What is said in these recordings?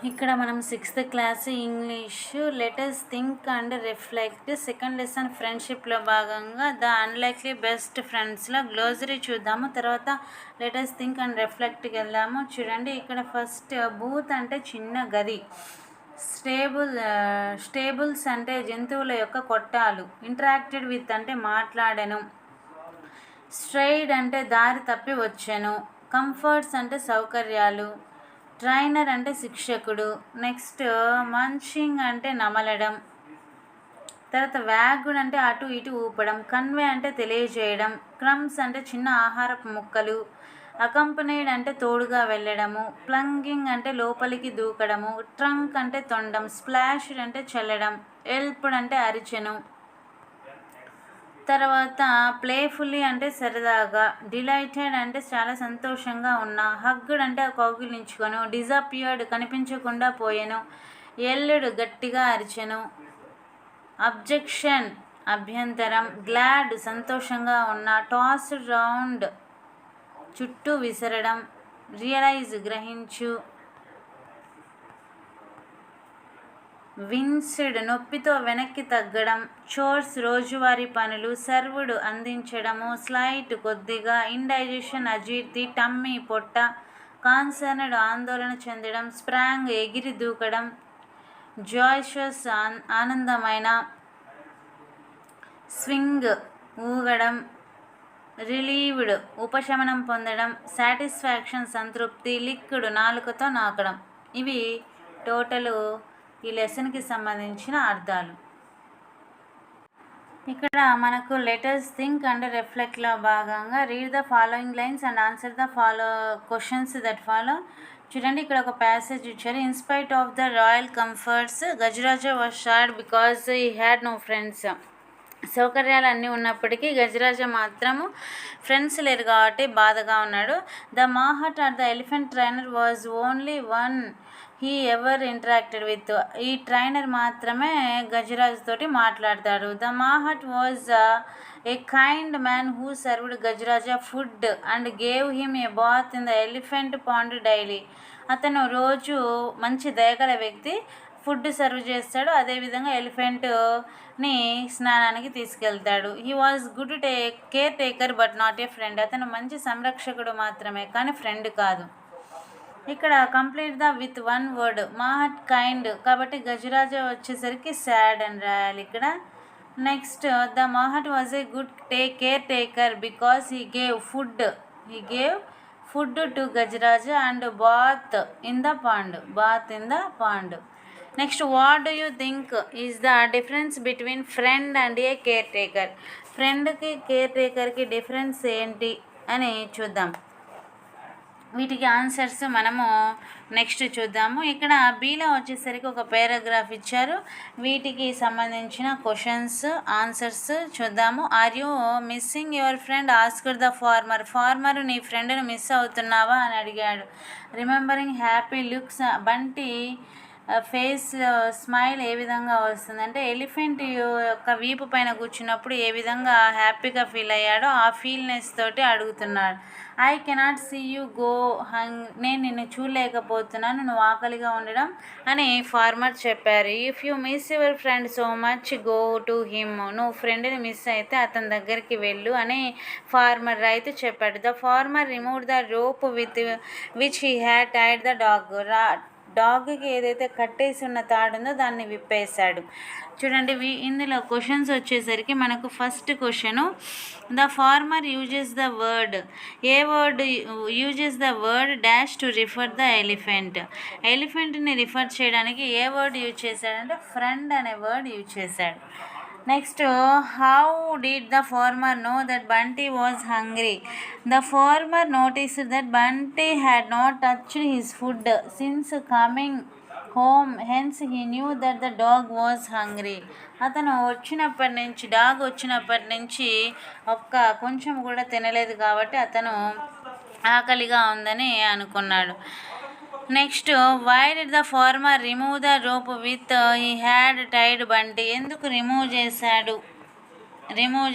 ఇక్కడ మనం 6th class English letters think and reflect second lesson ఫ్రెండ్షిప్లో భాగంగా ద అన్లైక్లీ బెస్ట్ ఫ్రెండ్స్లో గ్లోజరీ చూద్దాము. తర్వాత లెటర్స్ థింక్ అండ్ రిఫ్లెక్ట్కి వెళ్దాము. చూడండి, ఇక్కడ ఫస్ట్ బూత్ అంటే చిన్న గది, స్టేబుల్స్ అంటే జంతువుల యొక్క కొట్టాలు, ఇంటరాక్టెడ్ విత్ అంటే మాట్లాడెను, స్ట్రైడ్ అంటే దారి తప్పి వచ్చెను, కంఫర్ట్స్ అంటే సౌకర్యాలు, ట్రైనర్ అంటే శిక్షకుడు, నెక్స్ట్ మంచింగ్ అంటే నమలడం, తర్వాత వ్యాగుడ్ అంటే అటు ఇటు ఊపడం, కన్వే అంటే తెలియజేయడం, క్రమ్స్ అంటే చిన్న ఆహారపు ముక్కలు, అకంపనీడ్ అంటే తోడుగా వెళ్ళడము, ప్లంగింగ్ అంటే లోపలికి దూకడము, ట్రంక్ అంటే తొండం, స్ప్లాష్డ్ అంటే చల్లడం, ఎల్ప్డ్ అంటే అరిచెను, తర్వాత ప్లేఫుల్లీ అంటే సరదాగా, డిలైటెడ్ అంటే చాలా సంతోషంగా ఉన్నా, హగ్గుడ్ అంటే కౌగిలించుకొను, డిజపియర్డ్ కనిపించకుండా పోయెను, ఎల్లుడ్ గట్టిగా అరిచెను, అబ్జెక్షన్ అభ్యంతరం, గ్లాడ్ సంతోషంగా ఉన్న, టాస్డ్ రౌండ్ చుట్టూ విసరడం, రియలైజ్ గ్రహించు, విన్స్డ్ నొప్పితో వెనక్కి తగ్గడం, చోర్స్ రోజువారీ పనులు, సర్వుడ్ అందించడము, స్లైట్ కొద్దిగా, ఇండైజెషన్ అజీర్తి, టమ్మీ పొట్ట, కాన్సర్న్డ్ ఆందోళన చెందడం, స్ప్రాంగ్ ఎగిరి దూకడం, జాయ్షస్ ఆనందమైన, స్వింగ్ ఊగడం, రిలీవ్డ్ ఉపశమనం పొందడం, సాటిస్ఫాక్షన్ సంతృప్తి, లిక్విడ్ నాలుకతో నాకడం. ఇవి టోటలు ఈ లెసన్కి సంబంధించిన అర్థాలు. ఇక్కడ మనకు లెటర్స్ థింక్ అండ్ రిఫ్లెక్ట్లో భాగంగా read the following lines and answer the questions that follow. చూడండి, ఇక్కడ ఒక ప్యాసేజ్ ఇచ్చారు. In spite of the royal comforts Gajaraja was sad because he had no friends. సౌకర్యాలు అన్నీ ఉన్నప్పటికీ గజరాజ మాత్రము ఫ్రెండ్స్ లేరు కాబట్టి బాధగా ఉన్నాడు. The mahout or the elephant trainer was only one he ever interacted with. ఈ ట్రైనర్ మాత్రమే గజరాజ్ తోటి మాట్లాడతాడు. The మాహట్ was a kind man who served Gajaraja food and gave him a bath in the elephant pond daily. అతను రోజు మంచి దయగల వ్యక్తి, food serve చేస్తాడు, అదేవిధంగా ఎలిఫెంట్ని స్నానానికి తీసుకెళ్తాడు. He was good caretaker but not a friend. అతను మంచి సంరక్షకుడు మాత్రమే కానీ ఫ్రెండ్ కాదు. ఇక్కడ complete the with one word, mahout kind కాబట్టి గజరాజ వచ్చేసరికి సాడ్ అని రాయాలి ఇక్కడ. Next, the మాహట్ was a good caretaker because he gave food to Gajaraja and bath in the pond. Next, what do you think is the difference between friend and a caretaker. ఫ్రెండ్కి కేర్ టేకర్కి difference ఏంటి అని చూద్దాం. వీటికి answers మనము next చూద్దాము. ఇక్కడ బీలో వచ్చేసరికి ఒక పారాగ్రాఫ్ ఇచ్చారు. వీటికి సంబంధించిన క్వశ్చన్స్ ఆన్సర్స్ చూద్దాము. Are you missing your friend asked the farmer నీ ఫ్రెండ్ను మిస్ అవుతున్నావా అని అడిగాడు. Remembering happy looks, Bunty face smile ఏ విధంగా వస్తుందంటే ఎలిఫెంట్ యొక్క వీపు పైన కూర్చున్నప్పుడు ఏ విధంగా హ్యాపీగా ఫీల్ అయ్యాడో ఆ ఫీల్నెస్ తోటి అడుగుతున్నాడు. I cannot see you go నేను నిన్ను చూడలేకపోతున్నాను, నువ్వు ఆకలిగా ఉండడం అని ఫార్మర్ చెప్పారు. If you miss your friend so much go to him. నువ్వు ఫ్రెండ్ని మిస్ అయితే అతని దగ్గరికి వెళ్ళు అని ఫార్మర్ రైతు చెప్పాడు. The farmer remove the rope which he had tied the డాగ్కి ఏదైతే కట్టేసి ఉన్న తాడుందో దాన్ని విప్పేశాడు. చూడండి, ఇందులో క్వశ్చన్స్ వచ్చేసరికి మనకు first question, the farmer uses the word dash to refer the ఎలిఫెంట్ని రిఫర్ చేయడానికి ఏ వర్డ్ యూజ్ చేశాడంటే ఫ్రెండ్ అనే వర్డ్ యూజ్ చేశాడు. Next, how did the farmer know that Bunty was hungry. The farmer noticed that Bunty had not touched his food since coming home, hence he knew that the dog was hungry. అతను dog వచ్చినప్పటి నుంచి కొంచెం కూడా తినలేదు కాబట్టి అతను ఆకలిగా ఉందని అనుకున్నాడు. Next, why did the farmer remove the rope with he had tied Bunty. ఎందుకు రిమూవ్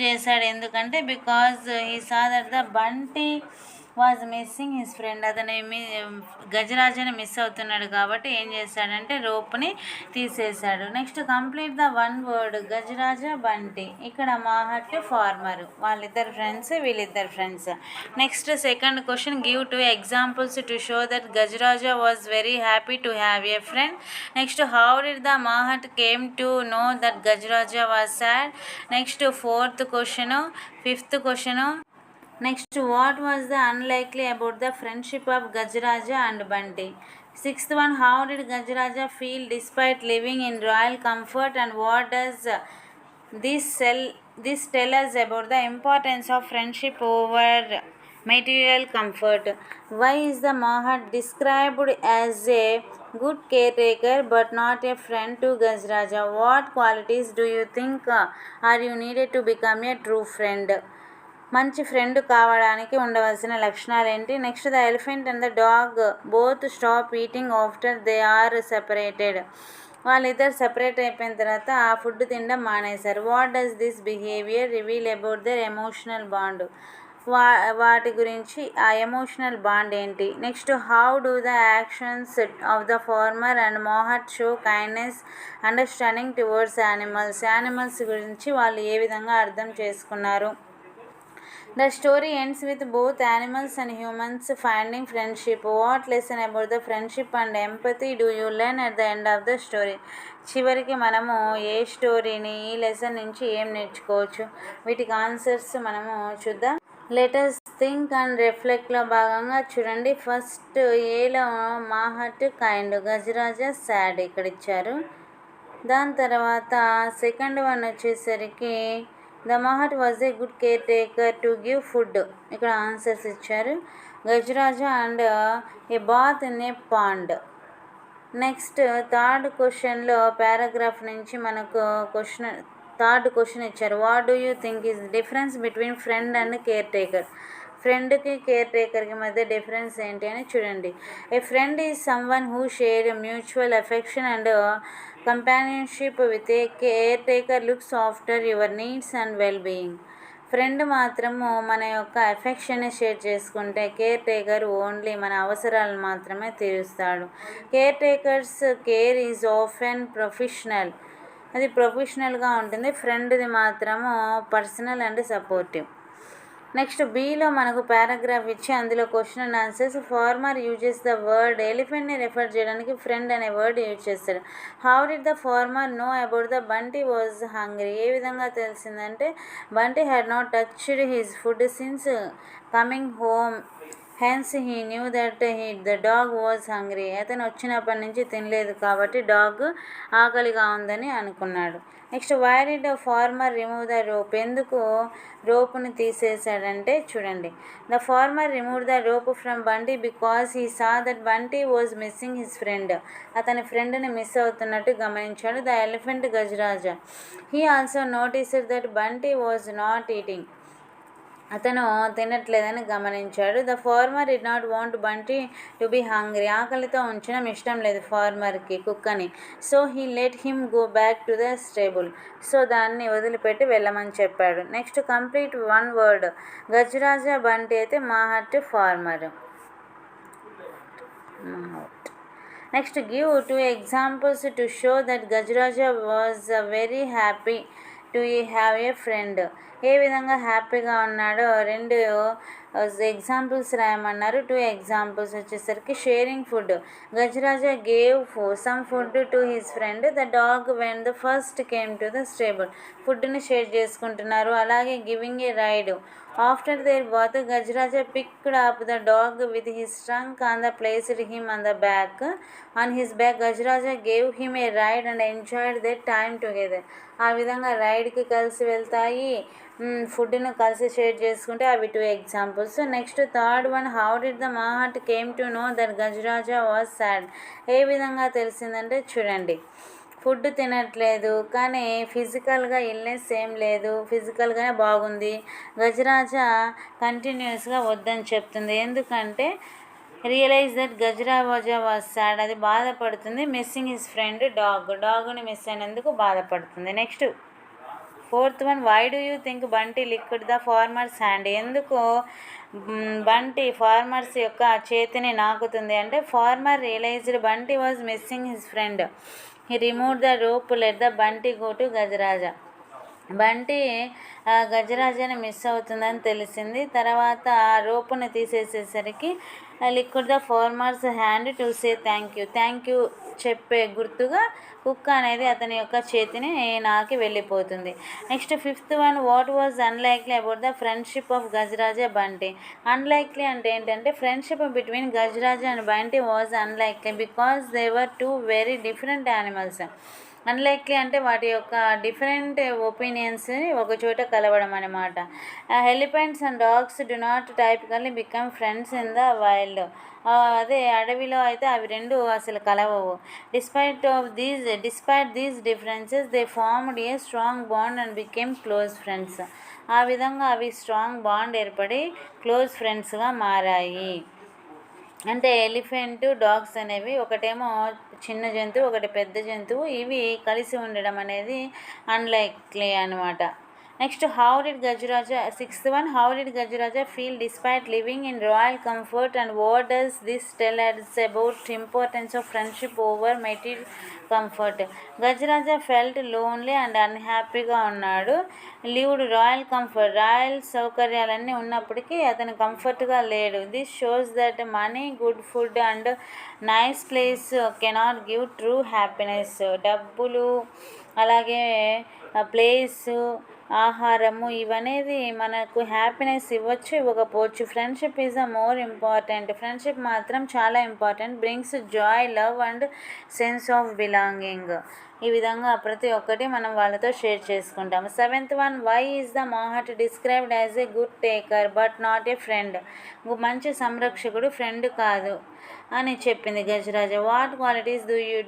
చేశాడు ఎందుకంటే because he saw that the Bunty was missing his friend. అతని గజరాజని మిస్ అవుతున్నాడు కాబట్టి ఏం చేశాడంటే రోప్ని తీసేశాడు. Next complete the one word. Gajraj Bunty. ఇక్కడ మాహట్ ఫార్మర్. వీళ్ళిద్దరు friends. Next second question, give 2 examples to show that Gajraj was very happy to have a friend. Next how did the mahout came to know that Gajraj was sad. Next fourth question. Fifth question, next what was the unlikely about the friendship of Gajraj and Bunty. Sixth one, how did Gajraj feel despite living in royal comfort and what does this tell us about the importance of friendship over material comfort. Why is the Mahat described as a good caretaker but not a friend to Gajraja? What qualities do you think are you needed to become a true friend? మంచి friend కావడానికి ఉండవలసిన లక్షణాలు ఏంటి? Next the elephant and the dog both stop eating after they are separated. వాళ్ళిద్దరు separate అయిపోయిన తర్వాత ఆ food తినడం మానేశారు. What does this behaviour reveal about their emotional bond. వాటి గురించి ఆ ఎమోషనల్ బాండ్ ఏంటి? Next how do the actions of the farmer and mahout show kindness understanding towards animals గురించి వాళ్ళు ఏ విధంగా అర్థం చేసుకున్నారు? The story ends with both animals and humans finding friendship. What lesson about the friendship and empathy do you learn at the end of the story? చివరికి మనము ఏ స్టోరీని ఈ lesson నుంచి ఏం నేర్చుకోవచ్చు? వీటికి ఆన్సర్స్ మనము చూద్దాం. లెటర్స్ థింక్ అండ్ రిఫ్లెక్ట్లో భాగంగా చూడండి. ఫస్ట్ ఏలో మాహట్ కైండ్, గజరాజ సాడ్ ఇక్కడ ఇచ్చారు. దాని తర్వాత సెకండ్ వన్ వచ్చేసరికి the మాహట్ was a good caretaker to give food. ఇక్కడ ఆన్సర్స్ ఇచ్చారు. Gajraj and a bath in a pond. Next third క్వశ్చన్లో పారాగ్రాఫ్ నుంచి మనకు థర్డ్ క్వశ్చన్ ఇచ్చారు. What do you think is difference between friend and caretaker. ఫ్రెండ్కి కేర్ టేకర్కి మధ్య డిఫరెన్స్ ఏంటి అని చూడండి. A friend is someone who share mutual affection and companionship with a caretaker looks after your needs and well being. Friend మాత్రము మన యొక్క అఫెక్షన్ని షేర్ చేసుకుంటే కేర్ టేకర్ ఓన్లీ మన అవసరాలు మాత్రమే తీరుస్తాడు. Caretakers care is often professional, అది ప్రొఫెషనల్గా ఉంటుంది. ఫ్రెండ్ది మాత్రము personal and supportive. Next below మనకు పారాగ్రాఫ్ ఇచ్చి అందులో question and answers. Farmer uses the word ఎలిఫెంట్ని రెఫర్ చేయడానికి ఫ్రెండ్ అనే వర్డ్ యూజ్ చేస్తాడు. How did the farmer know about the Bunty was hungry. ఏ విధంగా తెలిసిందంటే Bunty had not touched his food since coming home, hence he knew that the dog was hungry. అతను వచ్చినప్పటి నుంచి తినలేదు కాబట్టి డాగ్ ఆకలిగా ఉందని అనుకున్నాడు. Next why did the farmer remove the rope. ఎందుకు రోపుని తీసేశాడంటే చూడండి. The farmer remove the rope from Bunty because he saw that Bunty was missing his friend. అతని ఫ్రెండ్ని మిస్ అవుతున్నట్టు గమనించాడు. The elephant Gajraj. He also noticed that Bunty was not eating. అతను తినట్లేదని గమనించాడు. The farmer did not want Bunty to be hungry. ఆకలితో ఉంచడం ఇష్టం లేదు ఫార్మర్కి కుక్కని. So he let him go back to the stable. So దాన్ని వదిలిపెట్టి వెళ్ళమని చెప్పాడు. Next complete one word. Gajraj Bunty అయితే mahout farmer. Next give 2 examples to show that Gajraj was very happy to have a friend. ఏ విధంగా హ్యాపీగా ఉన్నాడో 2 ఎగ్జాంపుల్స్ రాయమన్నారు. 2 ఎగ్జాంపుల్స్ వచ్చేసరికి sharing food. Gajraj gave some food to his friend the dog when the first came to the stable. ఫుడ్ని share చేసుకుంటున్నారు. అలాగే giving a ride. After their bath Gajraj picked up the dog with his trunk and placed him on the back. On his back Gajraj gave him a ride and enjoyed their time together. ఆ విధంగా రైడ్కి కలిసి వెళ్తాయి, ఫుడ్ను కలిసి share చేసుకుంటే అవి 2 examples. Next third one, how did the mahout came to know that Gajraj was sad. ఏ విధంగా తెలిసిందంటే చూడండి. ఫుడ్ తినట్లేదు కానీ ఫిజికల్గా ఇల్నెస్ ఏం లేదు, ఫిజికల్గానే బాగుంది. గజరాజ కంటిన్యూస్గా వద్దని చెప్తుంది. ఎందుకంటే realise that Gajraj was sad, అది బాధపడుతుంది. మిస్సింగ్ హిస్ ఫ్రెండ్ డాగ్ని మిస్ అయినందుకు బాధపడుతుంది. Next fourth one, why do you think Bunty licked the farmer's hand? ఎందుకు బంటి ఫార్మర్స్ యొక్క చేతిని నాకుతుంది అంటే, farmer realised Bunty was missing his friend, he remove the rope, let the Bunty go to Gajraj. Bunty గజరాజని మిస్ అవుతుందని తెలిసింది. తర్వాత ఆ రోపుని తీసేసేసరికి licked the farmer's hand to say thank you చెప్పే గుర్తుగా కుక్క అనేది అతని యొక్క చేతిని నాకి వెళ్ళిపోతుంది. Next fifth one, what was unlikely about the friendship of Gajraj Bunty? Unlikely అంటే ఏంటంటే, friendship between Gajraj and Bunty was unlikely because they were two very different animals. Unlikely అంటే వాటి యొక్క డిఫరెంట్ ఒపీనియన్స్ ఒక చోట కలవడం అనమాట. Elephants and dogs do not typically become friends in the wild. అదే అడవిలో అయితే అవి రెండు అసలు కలవవు. Despite these differences they formed a strong bond and became close friends. ఆ విధంగా అవి స్ట్రాంగ్ బాండ్ ఏర్పడి క్లోజ్ ఫ్రెండ్స్గా మారాయి. అంటే ఎలిఫెంట్, డాగ్స్ అనేవి ఒకటేమో చిన్న జంతువు, ఒకటి పెద్ద జంతువు, ఇవి కలిసి ఉండడం అనేది అన్లైక్లీ అనమాట. Next how did Gajraj, sixth one, how did Gajraj feel despite living in royal comfort and what does this tell us about importance of friendship over material comfort? Gajraj felt lonely and అన్హ్యాపీగా ఉన్నాడు. లివ్డ్ రాయల్ కంఫర్ట్, రాయల్ సౌకర్యాలన్నీ ఉన్నప్పటికీ అతను కంఫర్ట్గా లేడు. This shows that money, good food and nice place cannot give true happiness. డబ్బులు, అలాగే place, ఆహారము, ఇవనేది మనకు హ్యాపీనెస్ ఇవ్వచ్చు, ఇవ్వకపోవచ్చు. Friendship is the more important. Friendship మాత్రం చాలా important. Brings joy, love and sense of belonging. ఈ విధంగా ప్రతి ఒక్కటి మనం వాళ్ళతో షేర్ చేసుకుంటాము. Seventh one, why is the mahout described as a good taker but not a friend? మంచి సంరక్షకుడు, ఫ్రెండ్ కాదు అని చెప్పింది Gajraj. What qualities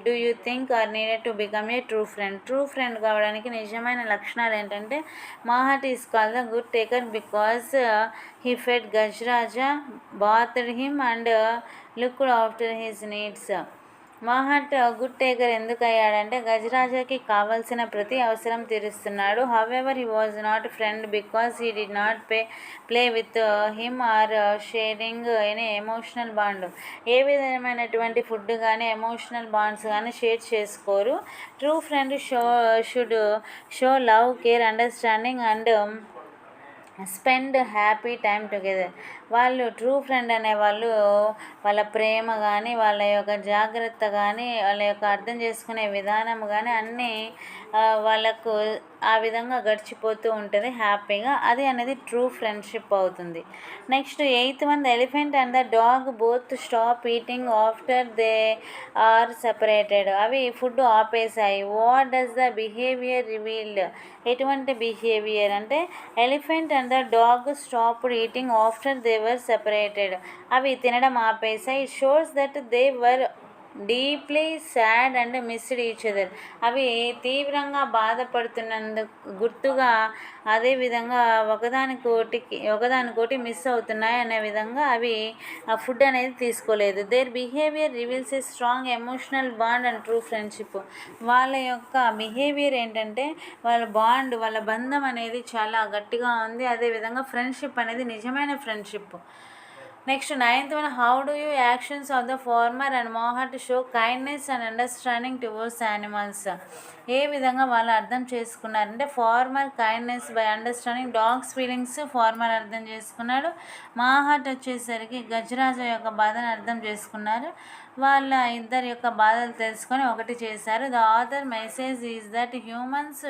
do you think are needed to become a true friend? True friend కావడానికి నిజమైన లక్షణాలు ఏంటంటే, mahout is called the good taker because he fed Gajraj, bathed him and looked after his needs. Mahout good taker ఎందుకు అయ్యాడంటే, గజరాజకి కావాల్సిన ప్రతి అవసరం తీరుస్తున్నాడు. However he was not friend because he did not play with him or sharing any emotional bond. ఏ విధమైనటువంటి food కానీ ఎమోషనల్ బాండ్స్ కానీ షేర్ చేసుకోరు. True friend should show love, care, understanding and spend happy time together. వాళ్ళు true friend అనేవాళ్ళు వాళ్ళ ప్రేమ కానీ, వాళ్ళ యొక్క జాగ్రత్త కానీ, వాళ్ళ యొక్క అర్థం చేసుకునే విధానం కానీ అన్నీ వాళ్ళకు ఆ విధంగా గడిచిపోతూ ఉంటుంది హ్యాపీగా. అది అనేది ట్రూ ఫ్రెండ్షిప్ అవుతుంది. Next eighth one, the elephant and the dog both stop eating after they are separated. అవి ఫుడ్ ఆపేశాయి. What does the behaviour revealed? ఎటువంటి బిహేవియర్ అంటే, elephant and the dog stopped eating after they were separated. అవి తినడం ఆపేశాయి. Shows that they were deeply sad and missed each other. అవి తీవ్రంగా బాధపడుతున్నందుకు గుర్తుగా, అదేవిధంగా ఒకదానికోటి మిస్ అవుతున్నాయి అనే విధంగా అవి ఆ ఫుడ్ అనేది తీసుకోలేదు. Their behaviour reveals a strong emotional bond and true friendship. వాళ్ళ యొక్క బిహేవియర్ ఏంటంటే, వాళ్ళ బంధం అనేది చాలా గట్టిగా ఉంది. అదేవిధంగా ఫ్రెండ్షిప్ అనేది నిజమైన friendship. Next ninth one, how do you actions of the farmer and mahout show kindness and understanding towards animals? ఏ విధంగా వాళ్ళు అర్థం చేసుకున్నారంటే, farmer kindness by understanding dog's feelings farmer అర్థం చేసుకున్నాడు. మాహట్ వచ్చేసరికి గజరాజ యొక్క బాధను అర్థం చేసుకున్నారు. వాళ్ళ ఇద్దరి యొక్క బాధలు తెలుసుకొని ఒకటి చేశారు. The author message is that humans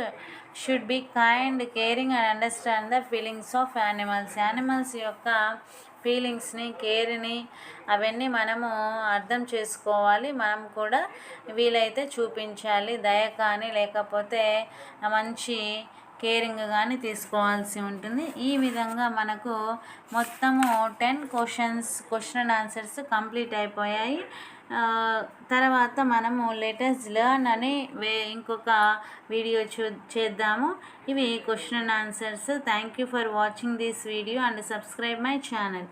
should be kind, caring and understand the feelings of animals. Animals యొక్క ఫీలింగ్స్ని, కేర్ని అవన్నీ మనము అర్థం చేసుకోవాలి. మనం కూడా వీలైతే చూపించాలి. దయ కానీ లేకపోతే మంచి కేరింగ్ కానీ తీసుకోవాల్సి ఉంటుంది. ఈ విధంగా మనకు మొత్తము 10 క్వశ్చన్ అండ్ ఆన్సర్స్ కంప్లీట్ అయిపోయాయి. తర్వాత మనము లెటర్స్ లెర్న్ అని ఇంకొక వీడియో చేద్దాము. ఇవి question and answers. Thank you for watching this video and subscribe my channel.